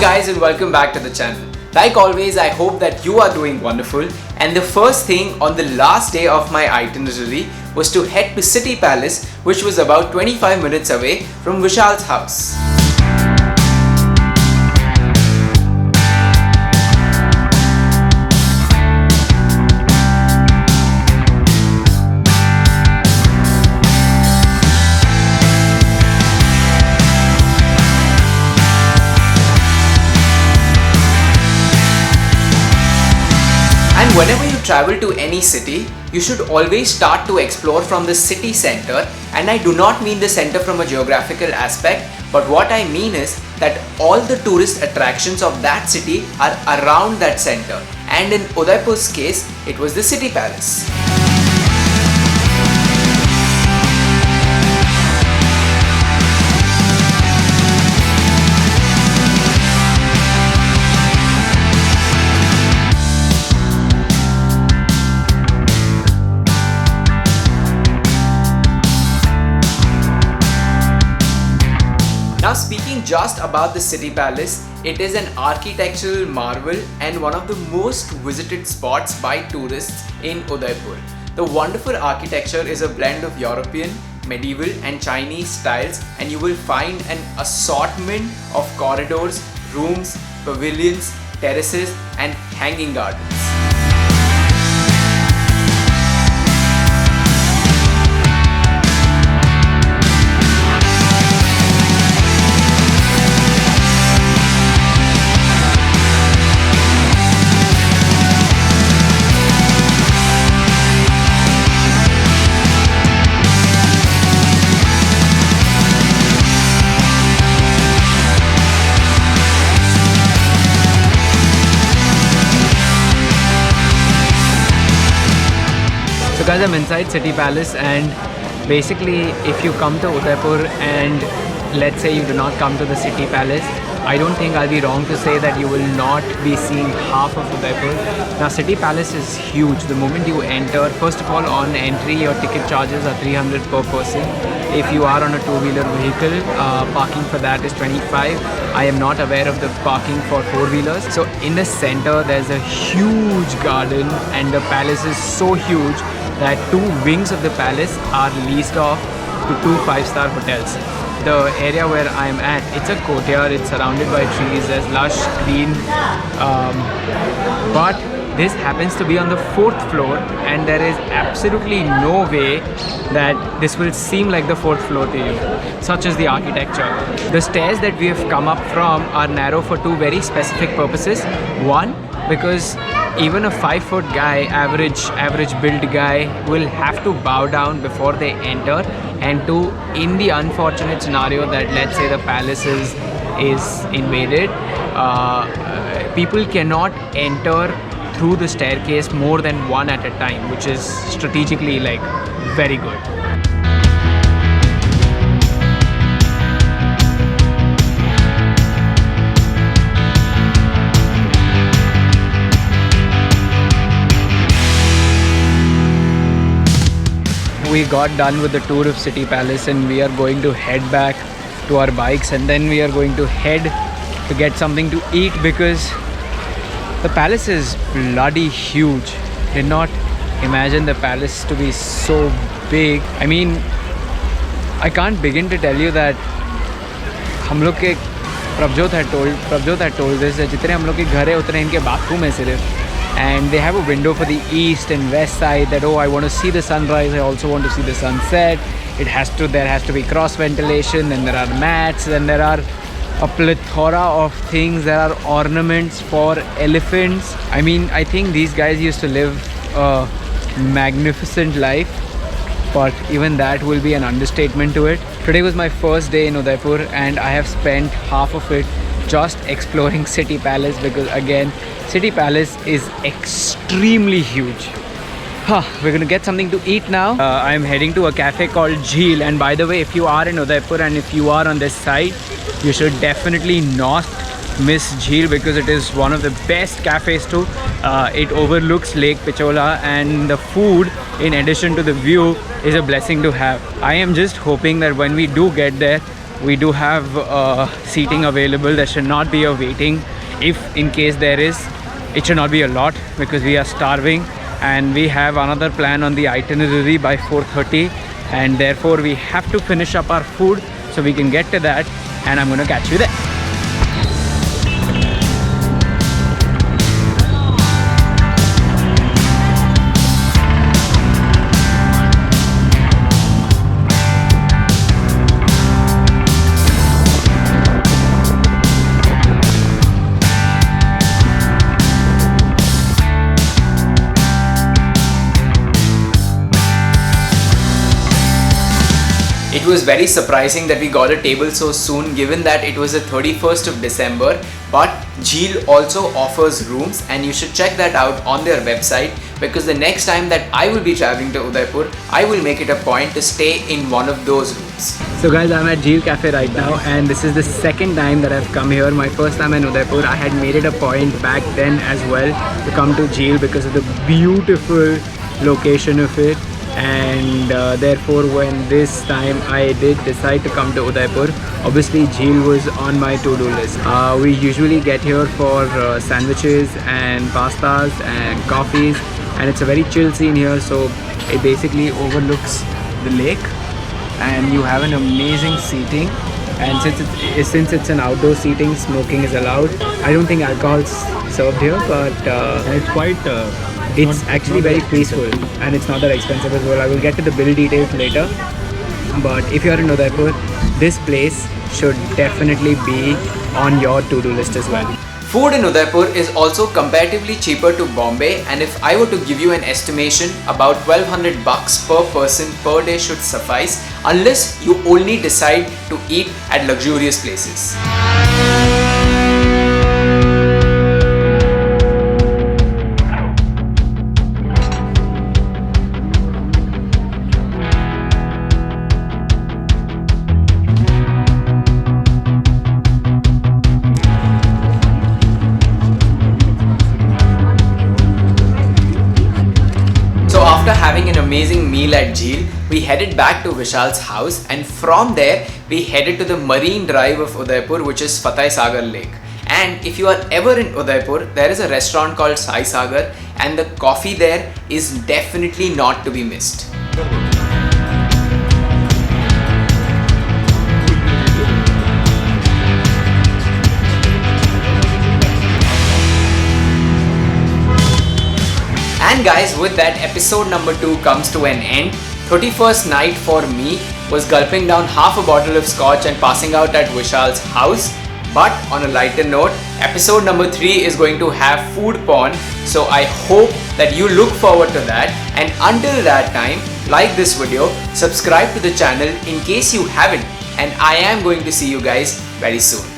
guys and welcome back to the channel. Like always, I hope that you are doing wonderful, and the first thing on the last day of my itinerary was to head to City Palace, which was about 25 minutes away from Vishal's house. And whenever you travel to any city, you should always start to explore from the city center, and I do not mean the center from a geographical aspect, but what I mean is that all the tourist attractions of that city are around that center, and in Udaipur's case, it was the City Palace. Now, speaking just about the City Palace, it is an architectural marvel and one of the most visited spots by tourists in Udaipur. The wonderful architecture is a blend of European, medieval and Chinese styles, and you will find an assortment of corridors, rooms, pavilions, terraces and hanging gardens. So guys, I'm inside City Palace, and basically if you come to Udaipur and let's say you do not come to the City Palace, I don't think I'll be wrong to say that you will not be seeing half of Udaipur. Now, City Palace is huge. The moment you enter, first of all, on entry your ticket charges are 300 per person. If you are on a two-wheeler vehicle, parking for that is 25. I am not aware of the parking for four-wheelers. So in the center there's a huge garden, and the palace is so huge that two wings of the palace are leased off to two five-star hotels. The area where I'm at, it's a courtyard, it's surrounded by trees, there's lush green, but this happens to be on the 4th floor, and there is absolutely no way that this will seem like the 4th floor to you. Such is the architecture. The stairs that we have come up from are narrow for two very specific purposes. One, because even a 5-foot guy, average build guy, will have to bow down before they enter. And two, in the unfortunate scenario that let's say the palace is invaded, people cannot enter through the staircase more than one at a time, which is strategically like very good. We got done with the tour of City Palace, and we are going to head back to our bikes, and then we are going to head to get something to eat because the palace is bloody huge. Did not imagine the palace to be so big. I mean, I can't begin to tell you that हम लोग के Prabjot had told this that जितने हम लोग के घर है उतने इनके bathroom है सिर्फ. And they have a window for the east and west side that, oh, I want to see the sunrise, I also want to see the sunset. There has to be cross ventilation, then there are mats, then there are a plethora of things. There are ornaments for elephants. I mean, I think these guys used to live a magnificent life, but even that will be an understatement to it. Today was my first day in Udaipur, and I have spent half of it just exploring City Palace because, again, City Palace is extremely huge. We're gonna get something to eat now. I'm heading to a cafe called Jheel, and by the way, if you are in Udaipur and if you are on this side, you should definitely not miss Jheel because it is one of the best cafes too. It overlooks Lake Pichola, and the food, in addition to the view, is a blessing to have. I am just hoping that when we do get there, we do have seating available. There should not be a waiting. If in case there is, it should not be a lot because we are starving, and we have another plan on the itinerary by 4:30, and therefore we have to finish up our food so we can get to that, and I'm gonna catch you there. It was very surprising that we got a table so soon, given that it was the 31st of December, but Jheel also offers rooms, and you should check that out on their website, because the next time that I will be traveling to Udaipur, I will make it a point to stay in one of those rooms. So guys, I'm at Geel Cafe right now, and this is the second time that I've come here. My first time in Udaipur, I had made it a point back then as well to come to Jheel because of the beautiful location of it. And therefore when this time I did decide to come to Udaipur, obviously Jheel was on my to-do list. We usually get here for sandwiches and pastas and coffees, and it's a very chill scene here, so it basically overlooks the lake, and you have an amazing seating. And since it's an outdoor seating, smoking is allowed. I don't think alcohol's served here, but it's quite it's actually very peaceful, and it's not that expensive as well. I will get to the bill details later, but if you're in Udaipur, this place should definitely be on your to-do list as well. Food in Udaipur is also comparatively cheaper to Bombay, and if I were to give you an estimation, about 1200 bucks per person per day should suffice, unless you only decide to eat at luxurious places. After having an amazing meal at Jheel, we headed back to Vishal's house, and from there we headed to the marine drive of Udaipur, which is Fateh Sagar Lake. And if you are ever in Udaipur, there is a restaurant called Sai Sagar, and the coffee there is definitely not to be missed. And guys, with that, episode number 2 comes to an end. 31st night for me was gulping down half a bottle of scotch and passing out at Vishal's house. But on a lighter note, episode number 3 is going to have food porn. So I hope that you look forward to that. And until that time, like this video, subscribe to the channel in case you haven't. And I am going to see you guys very soon.